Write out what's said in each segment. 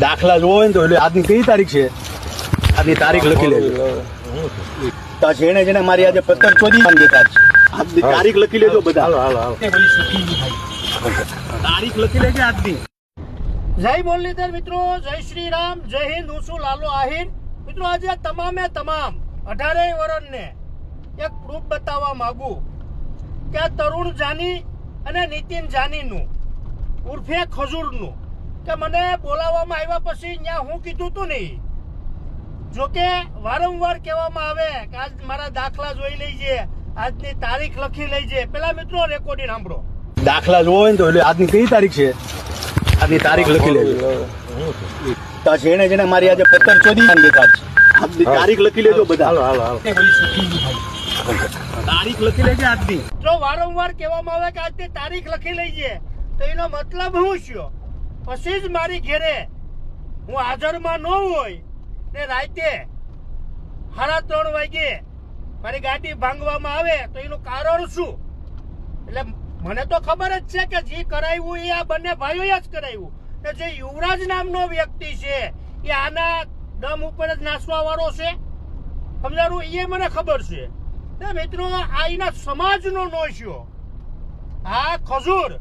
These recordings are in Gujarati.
દાખલા જોવો હોય ને તો એટલે આજની કઈ તારીખ છે, આજની તારીખ લખી લેજો. તો જેને જેને મારી આજે પત્તર ચોરી દેખાડ છે, આજની તારીખ લખી લેજો બધા. તારીખ લખી લેજે આજની. જય મુરલીધર મિત્રો, જય શ્રી રામ, જય હિન્દ. હું છું લાલો આહિર. મિત્રો આજે તમામે તમામ 18 વર્ષને એક પ્રૂફ બતાવવા માંગુ કે આ તરુણ જાની અને નીતિન જાનીનું ઉર્ફે ખજૂરનું કે મને બોલાવવામાં આવ્યા પછી ત્યાં હું કીધું તું નહીં. જોકે વારંવાર કહેવામાં આવે કે આજ મારા દાખલા જોઈ લેજે, આજની તારીખ લખી લેજે. પેલા મિત્રો રેકોર્ડિંગ સાંભળો. દાખલા જોવો હોય ને તો એટલે આજની કઈ તારીખ છે, આજની તારીખ લખી લેજો. તો જેને જેને મારી આજે પત્તર ચોરી દેખાડ છે, આજની તારીખ લખી લેજો બધા. તારીખ લખી લેજે આજની. જો વારંવાર કહેવામાં આવે કે આજની તારીખ લખી લેજે તો એનો મતલબ શું છે? પછી જ મારી ઘેરે હું હાજરમાં ન હોય ને રાતે 3:30 વાગે મારી ગાડી ભાંગવામાં આવે તો એનું કારણ શું? એટલે મને તો ખબર જ છે કે જે કરાવ્યું એ આ બંને ભાઈઓએ જ કરાવ્યું. કે જે યુવરાજ નામનો વ્યક્તિ છે એ આના દમ ઉપર જ નાસવા વાળો છે, સમજાણું? એ મને ખબર છે. મિત્રો આ એના સમાજનો નોશ્યો, આ ખજૂર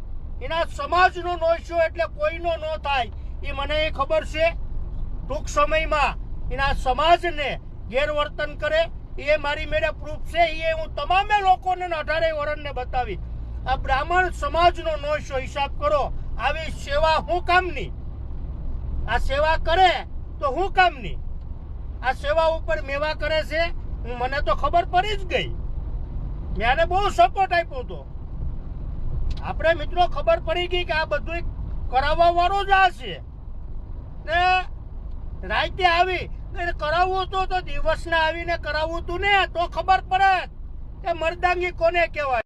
એના સમાજનો નોશ્યો, એટલે કોઈનો ન થાય એ મને ખબર છે. ટૂંક સમયમાં એના સમાજને ગેરવર્તન કરે એ મારી મેળે પ્રૂફ છે. એ હું તમામે લોકોને 18 વર્ષને બતાવી. આ બ્રાહ્મણ સમાજનો નોશ્યો, હિસાબ કરો. આવી સેવા હું કામની? આ સેવા કરે તો હું કામની? આ સેવા ઉપર મેવા કરે છે. મને તો ખબર પડી જ ગઈ, મેં બહુ સપોર્ટ આપ્યો હતો. આપણે મિત્રો ખબર પડી ગઈ કે આ બધું કરાવવા વાળો જ આ છે ને રાતે આવી કરાવવું હતું તો દિવસના આવીને કરાવવું તું ને તો ખબર પડે કે મર્દાંગી કોને કહેવાય.